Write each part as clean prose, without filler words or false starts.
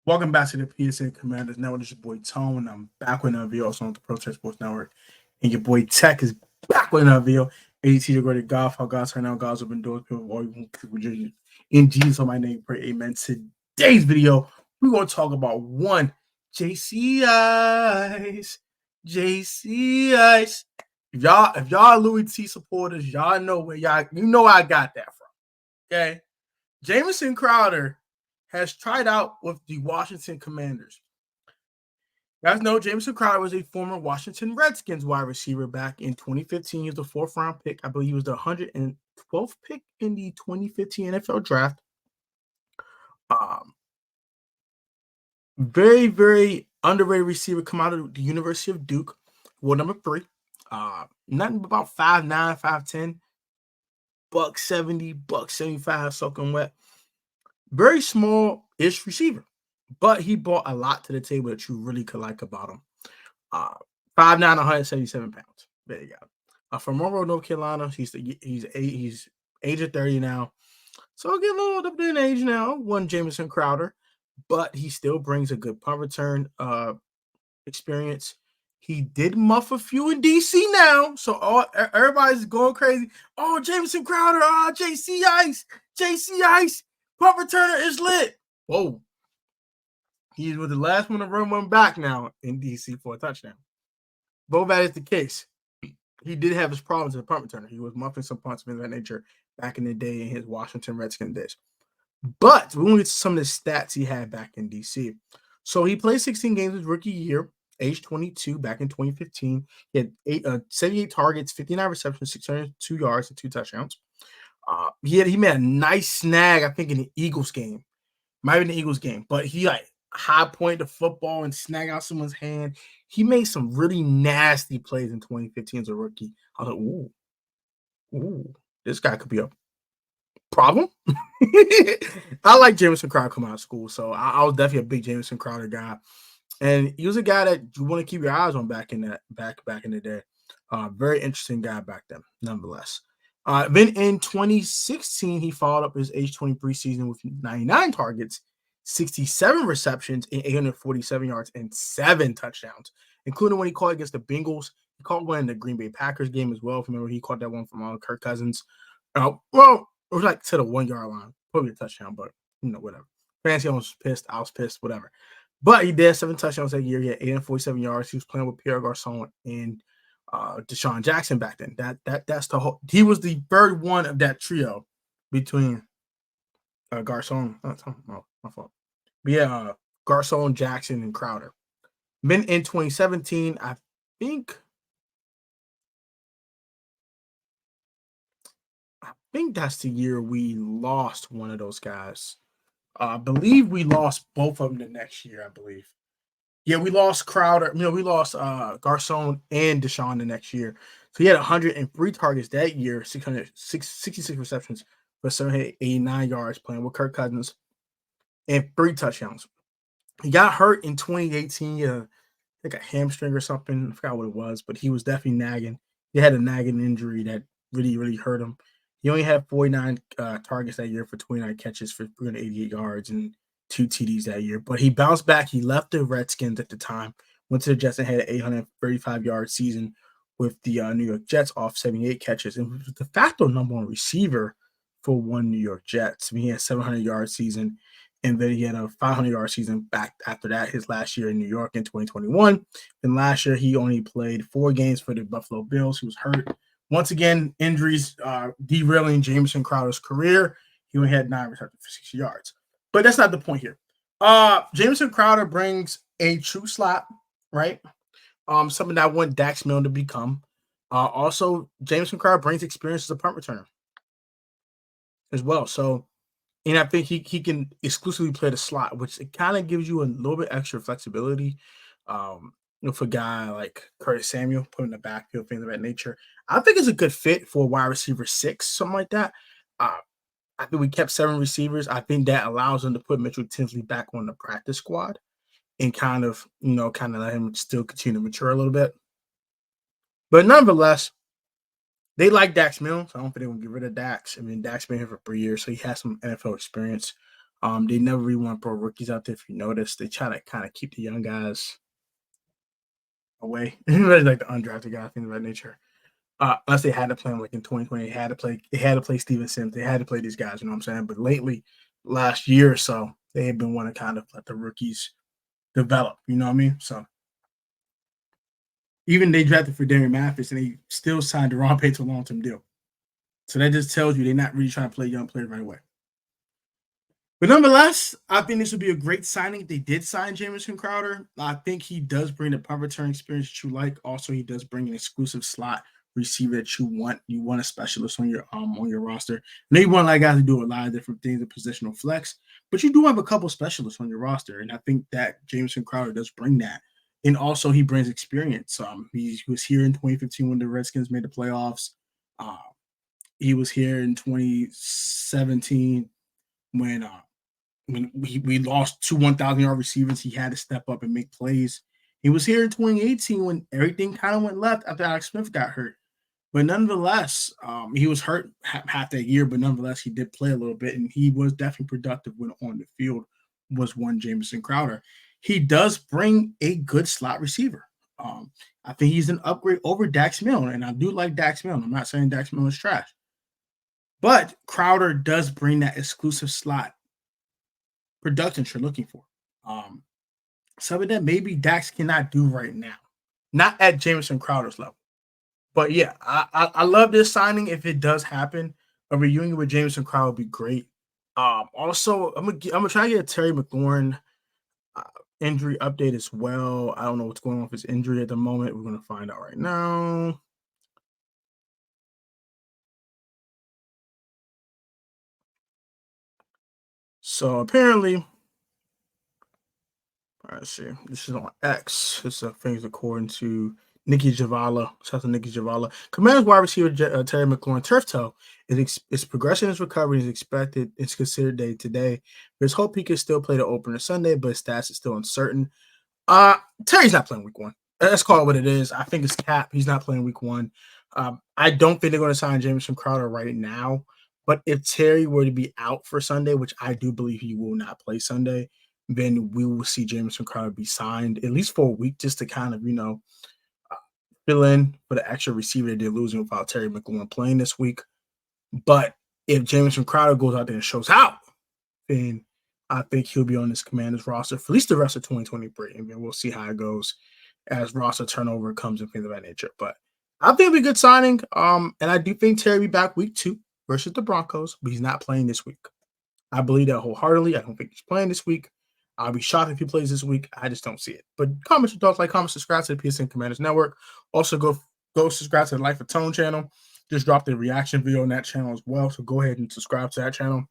Welcome back to the PSA Commanders Network. It's your boy Tone. I'm back with another video also on the Pro Tech Sports Network. And your boy Tech is back with another video. ADT the great golf. How God's right now. God's open doors. People in Jesus on my name. Pray amen. Today's video, we're going to talk about one JC Ice. JC Ice. If y'all Louis T supporters, y'all know where you know I got that from. Okay. Jamison Crowder has tried out with the Washington Commanders. You guys know Jamison Crowder was a former Washington Redskins wide receiver back in 2015. He was the 4th round pick. I believe he was the 112th pick in the 2015 NFL draft. Very, very underrated receiver, come out of the University of Duke, war number 3. Nothing about 5'9", 5'10", $170, $175, soaking wet. Very small-ish receiver, but he brought a lot to the table that you really could like about him. 5'9", 177 pounds. There you go. From Monroe, North Carolina. He's age of 30 now. So getting a little up in age now, one Jamison Crowder, but he still brings a good punt return experience. He did muff a few in DC now, so everybody's going crazy. Oh, Jamison Crowder, JC Ice. Punt returner is lit. Whoa. He was the last one to run one back now in DC for a touchdown. Though that is the case, he did have his problems as a punt returner. He was muffing some punts of that nature back in the day in his Washington Redskins days. But we want to get to some of the stats he had back in DC. So he played 16 games his rookie year, age 22, back in 2015. He had 78 targets, 59 receptions, 602 yards, and 2 touchdowns. He made a nice snag, I think, in the Eagles game. Might be the Eagles game, but he high point the football and snag out someone's hand. He made some really nasty plays in 2015 as a rookie. I was like, ooh, this guy could be a problem. I like Jamison Crowder coming out of school, so I was definitely a big Jamison Crowder guy. And he was a guy that you want to keep your eyes on back in the day. Very interesting guy back then, nonetheless. Then in 2016, he followed up his age 23 season with 99 targets, 67 receptions, and 847 yards, and 7 touchdowns, including when he caught against the Bengals. He caught one in the Green Bay Packers game as well. If you remember, he caught that one from Kirk Cousins. Well, it was like to the 1 yard line, probably a touchdown, but whatever. Fancy, I was pissed. I was pissed, whatever. But he did 7 touchdowns that year. He had 847 yards. He was playing with Pierre Garçon and Deshaun Jackson back then. That's the whole. He was the third one of that trio between Garçon. Oh, my fault. But yeah, Garçon, Jackson, and Crowder. Then in 2017, I think that's the year we lost one of those guys. I believe we lost both of them the next year. I believe. Yeah, we lost Crowder. We lost Garçon and Deshaun the next year. So he had 103 targets that year, 66 receptions for 789 yards playing with Kirk Cousins, and 3 touchdowns. He got hurt in 2018, like a hamstring or something. I forgot what it was, but he was definitely nagging. He had a nagging injury that really, really hurt him. He only had 49 targets that year for 29 catches for 388 yards and 2 TDs that year, but he bounced back. He left the Redskins at the time, went to the Jets and had an 835-yard season with the New York Jets off 78 catches, and was the facto number 1 receiver for one New York Jets. He had a 700-yard season, and then he had a 500-yard season back after that, his last year in New York in 2021. And last year, he only played 4 games for the Buffalo Bills. He was hurt. Once again, injuries derailing Jamison Crowder's career. He only had 9 receptions for 60 yards. But that's not the point here. Jamison Crowder brings a true slot, right? Something that I want Dax Milne to become. Also, Jamison Crowder brings experience as a punt returner as well. So, and I think he can exclusively play the slot, which it kind of gives you a little bit extra flexibility. For a guy like Curtis Samuel, putting the backfield, things of that nature. I think it's a good fit for a wide receiver 6, something like that. I think we kept 7 receivers. I think that allows them to put Mitchell Tinsley back on the practice squad and kind of let him still continue to mature a little bit. But nonetheless, they like Dax Milne, so I don't think they want to get rid of Dax. I mean, Dax been here for 3 years, so he has some NFL experience. They never really want pro rookies out there. If you notice, they try to kind of keep the young guys away, like the undrafted guys, things of that nature. Unless they had to play them like in 2020, they had to play Steven Sims, they had to play these guys, you know what I'm saying? But lately, last year or so, they have been wanting to kind of let the rookies develop, you know what I mean? So even they drafted for Darian Mathis and they still signed Deron Payne to a long-term deal. So that just tells you they're not really trying to play young players right away. But nonetheless, I think this would be a great signing. They did sign Jamison Crowder. I think he does bring the punt return experience that you like. Also, he does bring an exclusive slot receiver that you want. You want a specialist on your roster. And you want guys to do a lot of different things in positional flex, but you do have a couple specialists on your roster, and I think that Jamison Crowder does bring that. And also, he brings experience. He was here in 2015 when the Redskins made the playoffs. He was here in 2017 when we lost 2 1,000-yard receivers. He had to step up and make plays. He was here in 2018 when everything kind of went left after Alex Smith got hurt. But nonetheless, he was hurt half that year, but nonetheless, he did play a little bit, and he was definitely productive when on the field, was one Jamison Crowder. He does bring a good slot receiver. I think he's an upgrade over Dax Milne, and I do like Dax Milne. I'm not saying Dax Milne is trash. But Crowder does bring that exclusive slot production you're looking for. Something that maybe Dax cannot do right now. Not at Jamison Crowder's level. But yeah, I love this signing. If it does happen, a reunion with Jamison Crowder would be great. Also, I'm gonna try to get a Terry McLaurin injury update as well. I don't know what's going on with his injury at the moment. We're gonna find out right now. So apparently, let's see. This is on X. This is things according to Nikki Javala. Shout out to Nikki Javala. Commanders wide receiver Terry McLaurin turf toe is progressing his recovery is expected. It's considered day to day. There's hope he can still play the opener Sunday, but his stats is still uncertain. Terry's not playing week 1. Let's call it what it is. I think it's cap. He's not playing week 1. I don't think they're going to sign Jamison Crowder right now. But if Terry were to be out for Sunday, which I do believe he will not play Sunday, then we will see Jamison Crowder be signed at least for a week just to kind of, fill in for the extra receiver that they're losing without Terry McLaurin playing this week. But if Jamison Crowder goes out there and shows out, then I think he'll be on this Commanders roster for at least the rest of 2023. And then we'll see how it goes as roster turnover comes and things of that nature. But I think it'll be a good signing. And I do think Terry will be back week 2 versus the Broncos, but he's not playing this week. I believe that wholeheartedly. I don't think he's playing this week. I'll be shocked if he plays this week. I just don't see it. But comment your thoughts, comment, subscribe to the PSN Commanders Network. Also, go subscribe to the Life of Tone channel. Just dropped a reaction video on that channel as well. So go ahead and subscribe to that channel.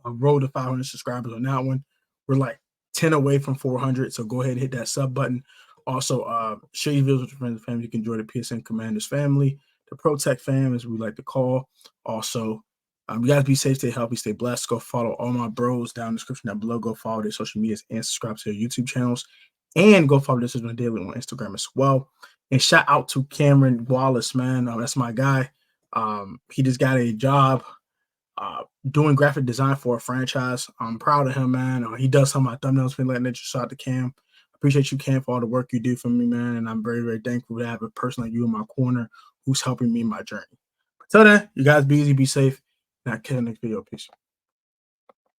I rolled to 500 subscribers on that one. We're like 10 away from 400. So go ahead and hit that sub button. Also, share your videos with your friends and family. You can join the PSN Commanders family, the Pro Tech fam, as we like to call. Also, you guys be safe, stay healthy, stay blessed. Go follow all my bros down in the description down below. Go follow their social medias and subscribe to their YouTube channels. And go follow this on Daily on Instagram as well. And shout out to Cameron Wallace, man. That's my guy. He just got a job doing graphic design for a franchise. I'm proud of him, man. He does some of my thumbnails for letting it. Shout out to Cam. Appreciate you, Cam, for all the work you do for me, man. And I'm very, very thankful to have a person like you in my corner who's helping me in my journey. Until then, you guys be easy, be safe. And I'll catch you in the next video. Peace.